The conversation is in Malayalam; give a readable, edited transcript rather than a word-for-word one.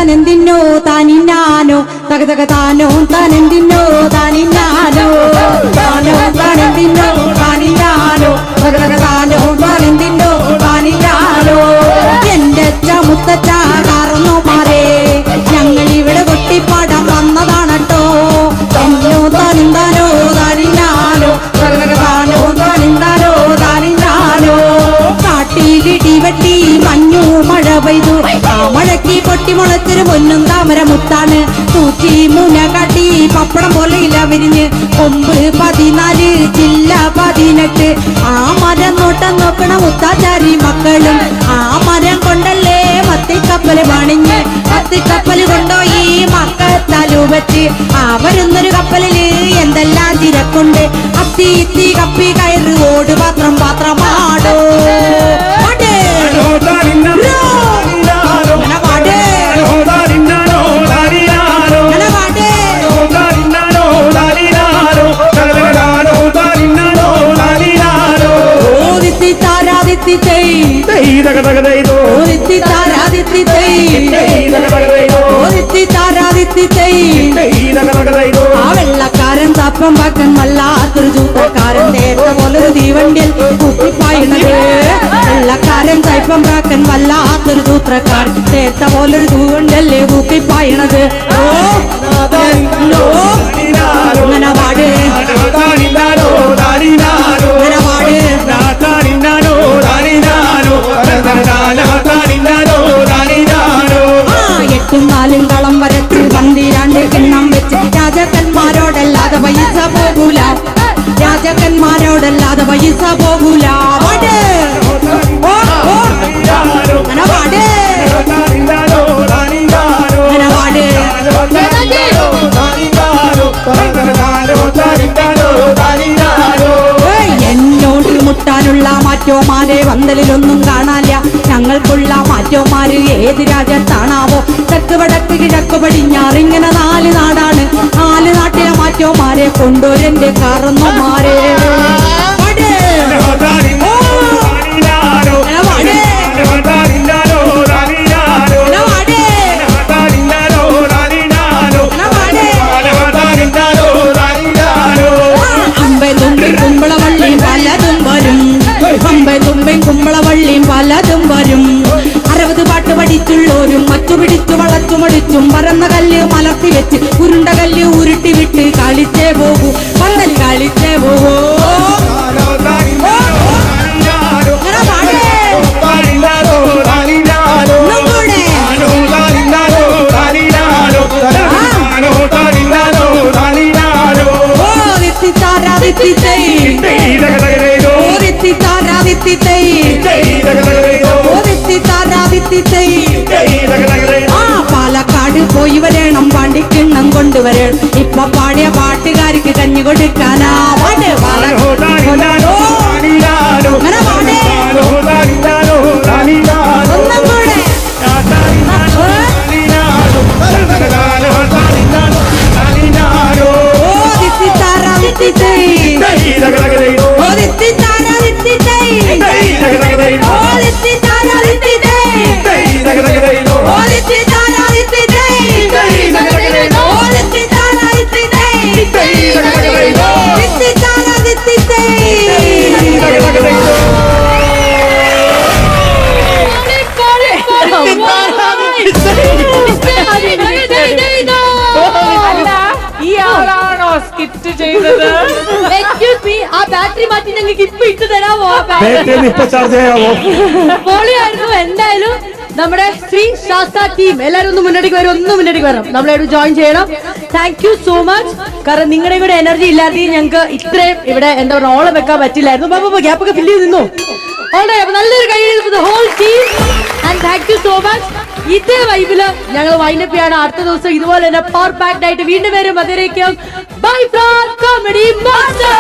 താനെന്തിന്നോ താനിന്നാനോ തകതക താനോ താനെന്തിന്നോ താനിന്നാനോ താനോ താനെന്തിന്നോ താനിന്നാനോ തകതക താനോ താനെന്തിന്നോ താനിന്നാനോ എന്റെ മുത്തച്ഛ കാർന്നോ മാറേ ഞങ്ങൾ ഇവിടെ കൊട്ടിപ്പാടാൻ വന്നതാണട്ടോ എന്നോ താനിന്താനോ താനിന്നാനോ തകതക താനോ താനിന്താനോ താനിന്നാനോ കാട്ടിലിടി വെട്ടി മഞ്ഞു മഴ പെയ്തു ആ മഴയ്ക്ക് പൊട്ടി മുളച്ചൊരു പൊന്നും താമര മുത്താണ് തൂറ്റി മുന കാട്ടി പപ്പടം പോലെ ഇല വിരിഞ്ഞ് കൊമ്പ് 14 ചില്ല 18 ആ മരം നോട്ടം നോക്കണ മുത്താചാരി മക്കളും ആ മരം കൊണ്ടല്ലേ മത്തിക്കപ്പല് പണിഞ്ഞ് മത്തിക്കപ്പല് കൊണ്ടോയി മക്കത്താലു വെച്ച് ആ വരുന്നൊരു കപ്പലില് എന്തെല്ലാം തിരക്കുണ്ട് അത്തി ഇത്തി കപ്പി കയറ് ഓട് പാത്രം പാത്രമാടോ ആ വെള്ളക്കാരൻ തപ്പം പാക്കൻ വല്ലാത്തൊരു ചൂത്തക്കാരൻ തേറ്റ പോലൊരു തീവണ്ടിയിൽ കുത്തിപ്പായണത് വെള്ളക്കാരൻ തൈപ്പം പാക്കൻ വല്ലാത്തൊരു ചൂത്രക്കാരൻ തേറ്റ പോലൊരു തീവണ്ടിയല്ലേ കുത്തിപ്പായണത് ഓ അങ്ങനെ പാട് എട്ടും നാലും കളം വരച്ച് 12 കിണ്ണം വെച്ച് രാജാക്കന്മാരോടല്ലാതെ പൈസ പോകൂല രാജാക്കന്മാരോടല്ലാതെ പൈസ പോകൂല എന്നോട് മുട്ടാനുള്ള മാറ്റോമാരെ വന്തലിലൊന്നും കാണാനില്ല ഞങ്ങൾക്കുള്ള മാറ്റോമാര് ഏത് രാജ്യത്താണാവോ തെക്ക് വടക്ക് കിഴക്ക് പടിഞ്ഞാറിങ്ങനെ 4 നാടാണ് 4 നാട്ടിലെ മാറ്റോമാരെ കൊണ്ടുവരെന്റെ കാരണന്മാരെ കുമ്പളവള്ളിയും പലതും വരും തുമ്പയും കുമ്പളവള്ളിയും പലതും വരും 60 പാട്ട് പഠിച്ചുള്ളോരും മറ്റു പിടിച്ചു വളച്ചു മടിച്ചും പറന്ന കല്ല് മലർത്തി വെച്ച് ഉരുണ്ട കല്ല് ഉരുട്ടി വിട്ട് കളിച്ചേ പോകൂ പന്തൽ കളിച്ചേ പോകൂ പാലക്കാട് പോയി വരണം വണ്ടിക്കിണ്ണം കൊണ്ടുവരണം ഇപ്പൊ പാടിയ പാട്ടുകാർക്ക് കഞ്ഞി കൊടുക്കാനാ ബാറ്ററി മാറ്റി ഞങ്ങൾക്ക് ഇപ്പൊ ഇട്ട് തരാമോ പൊളിയായിരുന്നു എന്തായാലും നമ്മുടെ ശ്രീ ശാസ്ത്ര ടീം എല്ലാവരും ഒന്ന് മുന്നോട്ടേക്ക് വരണം നമ്മളായിട്ട് ജോയിൻ ചെയ്യണം താങ്ക് യു സോ മച്ച് കാരണം നിങ്ങളുടെ കൂടെ എനർജി ഇല്ലാതെ ഞങ്ങൾക്ക് ഇത്രയും ഇവിടെ എന്താ പറയുക ഓളം വെക്കാൻ പറ്റില്ലായിരുന്നു ഗ്യാപ്പൊക്കെ ഫില്ല് ചെയ്ത് നിന്നു നല്ലൊരു കൈ whole team and thank you so much ഇതേ വൈബില് ഞങ്ങൾ വൈൻഡപ്പ് ചെയ്യാണ് അടുത്ത ദിവസം ഇതുപോലെ തന്നെ പവർ പാക്ഡ് ആയിട്ട് വീണ്ടും വരും അതിലേക്കും ബൈ ഫ്രം കോമഡി മാസ്റ്റർ